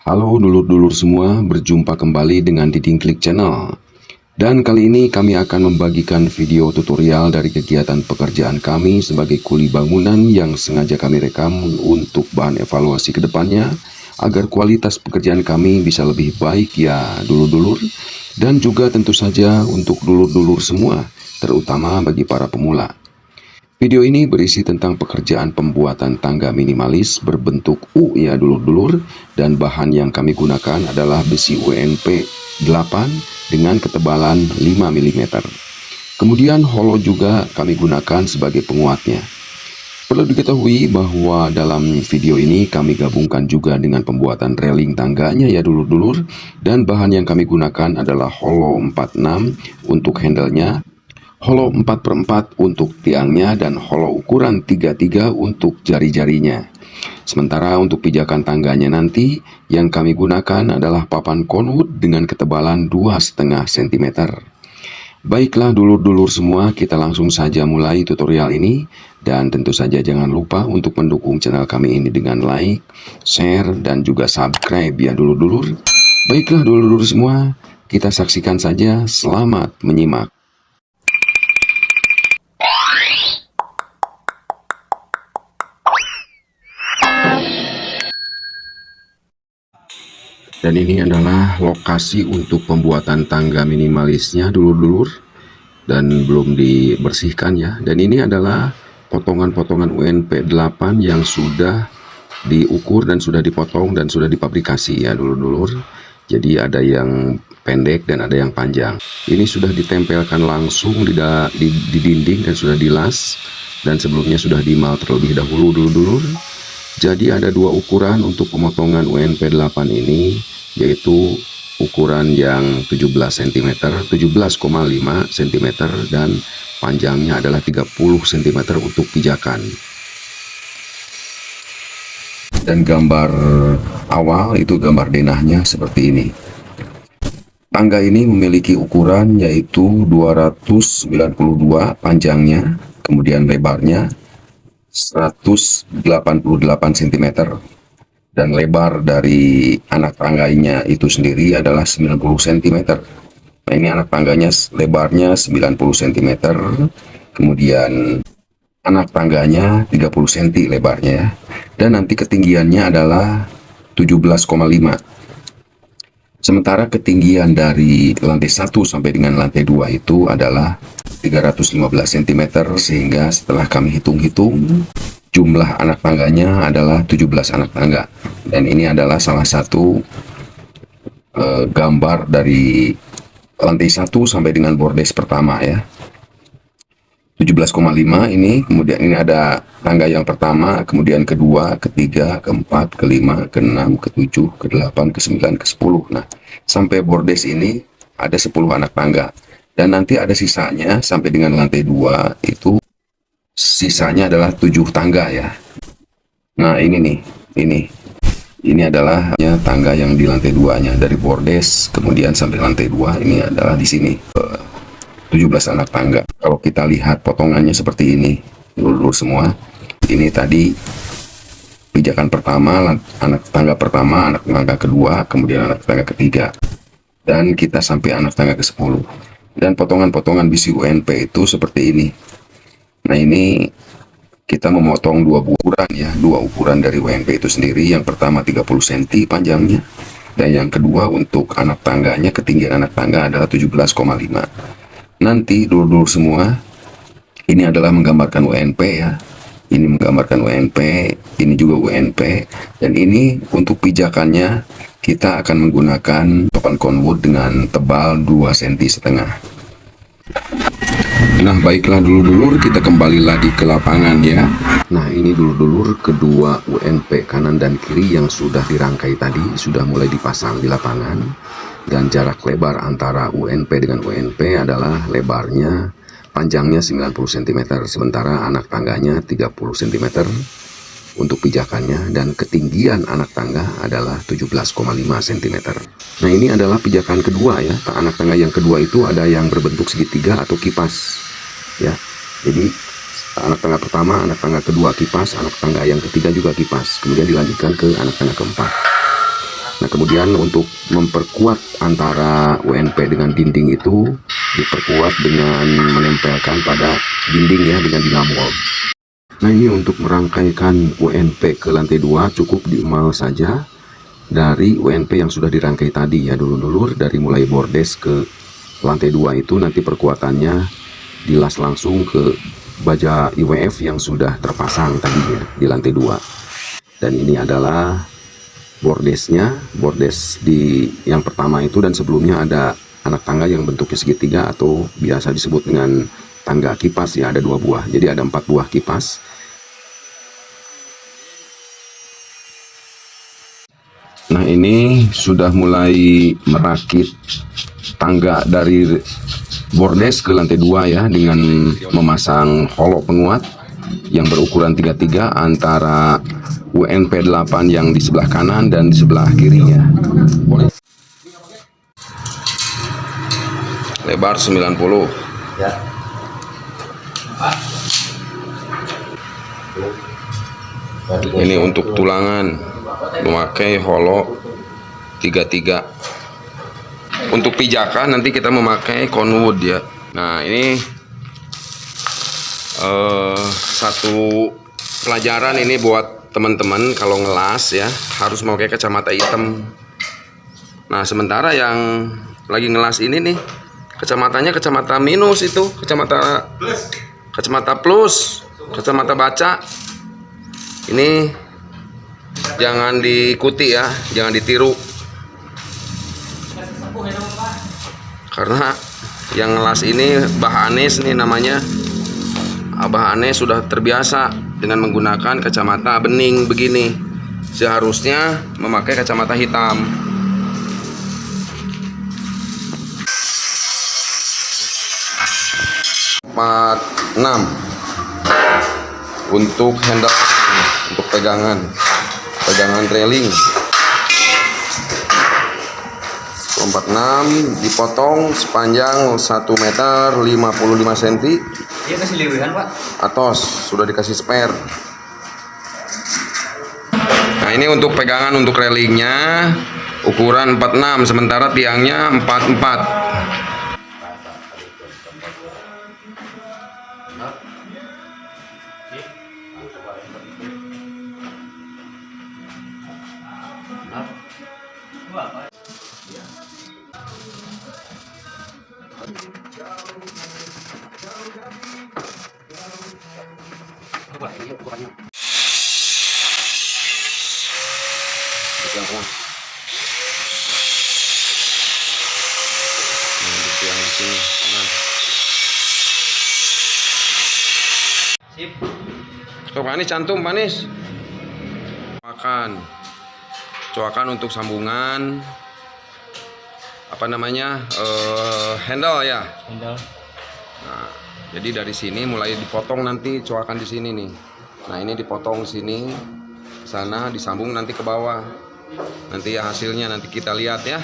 Halo dulur-dulur semua, berjumpa kembali dengan Diding Klik Channel. Dan kali ini kami akan membagikan video tutorial dari kegiatan pekerjaan kami sebagai kuli bangunan yang sengaja kami rekam untuk bahan evaluasi ke depannya, agar kualitas pekerjaan kami bisa lebih baik ya dulur-dulur, dan juga tentu saja untuk dulur-dulur semua, terutama bagi para pemula. Video ini berisi tentang pekerjaan pembuatan tangga minimalis berbentuk U ya dulur-dulur, dan bahan yang kami gunakan adalah besi UNP 8 dengan ketebalan 5 mm. Kemudian holo juga kami gunakan sebagai penguatnya. Perlu diketahui bahwa dalam video ini kami gabungkan juga dengan pembuatan railing tangganya ya dulur-dulur, dan bahan yang kami gunakan adalah holo 46 untuk handle-nya, holo 4/4 untuk tiangnya, dan holo ukuran 33 untuk jari-jarinya. Sementara untuk pijakan tangganya nanti, yang kami gunakan adalah papan konwood dengan ketebalan 2,5 cm. Baiklah dulur-dulur semua, kita langsung saja mulai tutorial ini. Dan tentu saja jangan lupa untuk mendukung channel kami ini dengan like, share, dan juga subscribe ya dulur-dulur. Baiklah dulur-dulur semua, kita saksikan saja. Selamat menyimak. Dan ini adalah lokasi untuk pembuatan tangga minimalisnya dulur-dulur, dan belum dibersihkan ya. Dan ini adalah potongan-potongan UNP 8 yang sudah diukur dan sudah dipotong dan sudah dipabrikasi ya dulur-dulur. Jadi ada yang pendek dan ada yang panjang. Ini sudah ditempelkan langsung di dinding dan sudah dilas, dan sebelumnya sudah dimal terlebih dahulu dulur-dulur. Jadi ada dua ukuran untuk pemotongan UNP 8 ini, yaitu ukuran yang 17 cm, 17,5 cm, dan panjangnya adalah 30 cm untuk pijakan. Dan gambar awal itu gambar denahnya seperti ini. Tangga ini memiliki ukuran yaitu 292 panjangnya, kemudian lebarnya 188 cm, dan lebar dari anak tangganya itu sendiri adalah 90 cm. Nah, ini anak tangganya lebarnya 90 cm, kemudian anak tangganya 30 cm lebarnya, dan nanti ketinggiannya adalah 17,5. Sementara ketinggian dari lantai 1 sampai dengan lantai 2 itu adalah 315 cm, sehingga setelah kami hitung-hitung, jumlah anak tangganya adalah 17 anak tangga. Dan ini adalah salah satu gambar dari lantai 1 sampai dengan bordes pertama ya. 17,5 ini, kemudian ini ada tangga yang pertama, kemudian kedua, ketiga, keempat, kelima, keenam, ketujuh, kedelapan, kesembilan, ke-10. Nah, sampai bordes ini ada 10 anak tangga. Dan nanti ada sisanya sampai dengan lantai 2 itu sisanya adalah 7 tangga ya. Nah, ini nih, ini adalah tangga yang di lantai 2-nya dari bordes kemudian sampai lantai 2, ini adalah di sini 17 anak tangga. Kalau kita lihat potongannya seperti ini dulur semua. Ini tadi pijakan pertama, anak tangga pertama, anak tangga kedua, kemudian anak tangga ketiga, dan kita sampai anak tangga ke-10. Dan potongan-potongan besi UNP itu seperti ini. Nah, ini kita memotong dua ukuran ya, dua ukuran dari UNP itu sendiri. Yang pertama 30 cm panjangnya, dan yang kedua untuk anak tangganya, ketinggian anak tangga adalah 17,5. Nanti dulur-dulur semua, ini adalah menggambarkan UNP ya. Ini menggambarkan UNP, ini juga UNP, dan ini untuk pijakannya kita akan menggunakan papan konwood dengan tebal 2,5 cm. Nah, baiklah dulur-dulur, kita kembali lagi ke lapangan ya. Nah, ini dulur-dulur kedua UNP kanan dan kiri yang sudah dirangkai tadi, sudah mulai dipasang di lapangan. Dan jarak lebar antara UNP dengan UNP adalah lebarnya, panjangnya 90 cm, sementara anak tangganya 30 cm untuk pijakannya, dan ketinggian anak tangga adalah 17,5 cm. Nah, ini adalah pijakan kedua ya. Anak tangga yang kedua itu ada yang berbentuk segitiga atau kipas ya. Jadi anak tangga pertama, anak tangga kedua kipas, anak tangga yang ketiga juga kipas, kemudian dilanjutkan ke anak tangga keempat. Nah, kemudian untuk memperkuat antara UNP dengan dinding itu diperkuat dengan menempelkan pada dinding ya dengan dinamo. Nah, ini untuk merangkaikan UNP ke lantai 2 cukup diemal saja dari UNP yang sudah dirangkai tadi ya dulur-dulur, dari mulai bordes ke lantai 2 itu nanti perkuatannya dilas langsung ke baja IWF yang sudah terpasang tadinya di lantai 2. Dan ini adalah bordesnya, bordes di yang pertama itu, dan sebelumnya ada anak tangga yang bentuknya segitiga atau biasa disebut dengan tangga kipas ya, ada 2 buah. Jadi ada 4 buah kipas. Nah, ini sudah mulai merakit tangga dari bordes ke lantai 2 ya, dengan memasang holok penguat yang berukuran 33 antara UNP 8 yang di sebelah kanan dan di sebelah kirinya. Lebar 90 ya. Ini untuk tulangan memakai holok 33. Untuk pijakan nanti kita memakai conwood ya. Nah, ini satu pelajaran ini buat teman-teman kalau ngelas ya, harus memakai kacamata hitam. Nah, sementara yang lagi ngelas ini nih kacamatanya kacamata minus, itu kacamata plus, kacamata baca. Ini jangan diikuti ya, jangan ditiru, karena yang ngelas ini Abah Anes nih namanya. Abah Anes sudah terbiasa dengan menggunakan kacamata bening begini, seharusnya memakai kacamata hitam. Empat 6 untuk handle, untuk pegangan trailing. 46 dipotong sepanjang 1 meter 55 cm. Dia kasih lewehan, Pak. Atos sudah dikasih spare. Nah, ini untuk pegangan untuk railingnya ukuran 46, sementara tiangnya 44. Sip. Tuh, Panis cantum, Panis. Coakan untuk sambungan apa namanya, handle ya. Handle. Nah, jadi dari sini mulai dipotong nanti coakan di sini nih. Nah, ini dipotong sini, sana disambung nanti ke bawah. Nanti ya hasilnya nanti kita lihat ya.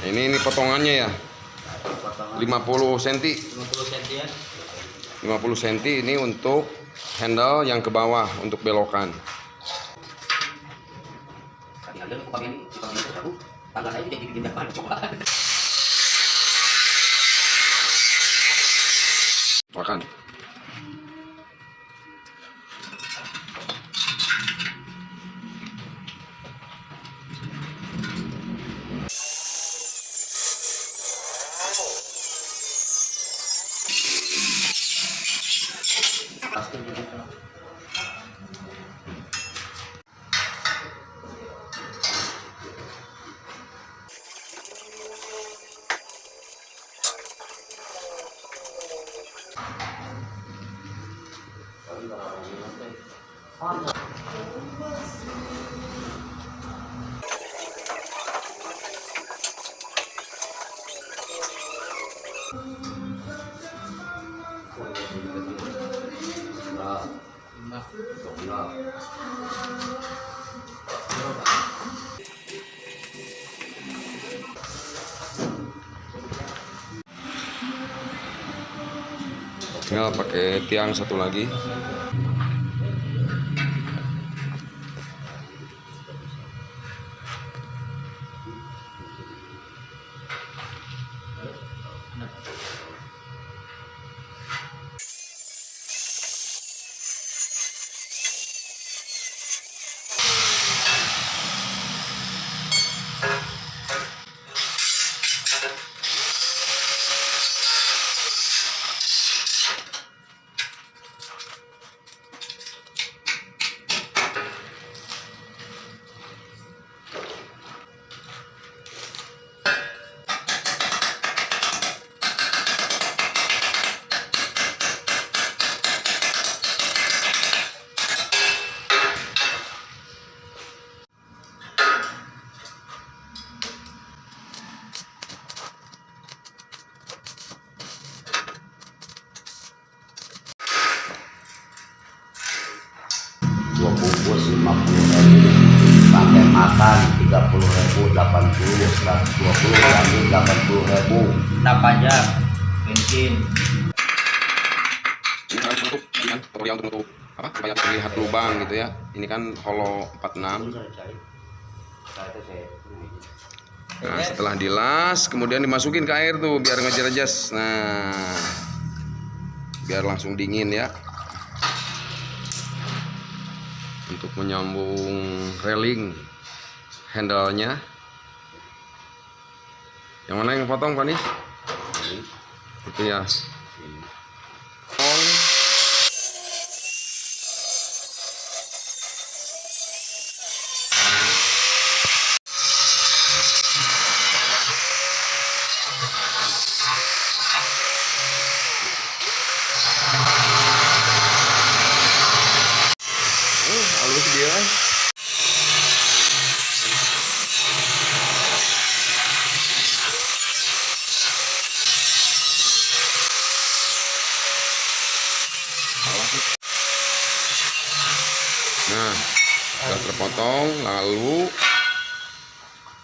Nah, ini potongannya ya. 50 cm. 50 cm ya. 50 cm ini untuk handle yang ke bawah untuk belokan. Makan. Tinggal pakai tiang satu lagi. Dua bungkus 50.000, pakai makan 30.000, 80, 120, lagi 80.000. Tak pajak, bensin. Ini harus menutup, ini kan tutorial untuk menutup apa supaya terlihat lubang gitu ya. Ini kan holo 46. Nah, setelah dilas kemudian dimasukin ke air tuh biar ngejerejes. Nah, biar langsung dingin ya. Untuk menyambung railing handle-nya. Yang mana yang potong, Pak nih? Itu ya. Halus dia. Nah, sudah terpotong, lalu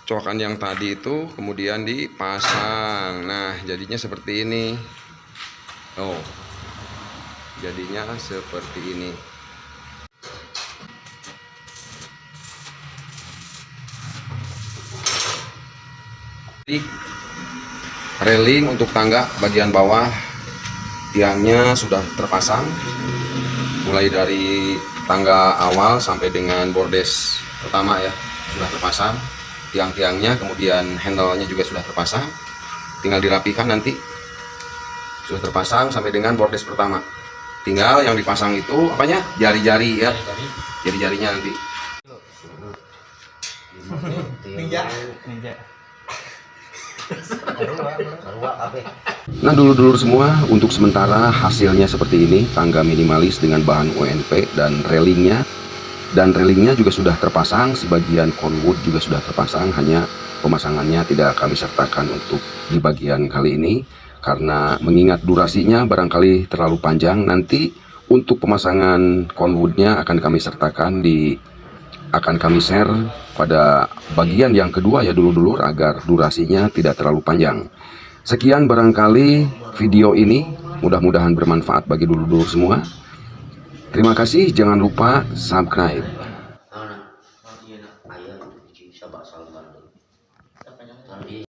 coakan yang tadi itu kemudian dipasang. Nah, jadinya seperti ini. Oh, jadinya seperti ini. Railing untuk tangga bagian bawah tiangnya sudah terpasang, mulai dari tangga awal sampai dengan bordes pertama ya sudah terpasang tiang-tiangnya, kemudian handle-nya juga sudah terpasang, tinggal dirapikan nanti. Sudah terpasang sampai dengan bordes pertama, tinggal yang dipasang itu apanya, jari-jari ya, jari-jarinya nanti. Ninja. Nah dulur-dulur semua, untuk sementara hasilnya seperti ini, tangga minimalis dengan bahan UNP dan railingnya juga sudah terpasang, sebagian conwood juga sudah terpasang, hanya pemasangannya tidak kami sertakan untuk di bagian kali ini karena mengingat durasinya barangkali terlalu panjang. Nanti untuk pemasangan conwoodnya akan kami sertakan akan kami share pada bagian yang kedua ya dulur-dulur, agar durasinya tidak terlalu panjang. Sekian barangkali video ini, mudah-mudahan bermanfaat bagi dulur-dulur semua. Terima kasih, jangan lupa subscribe.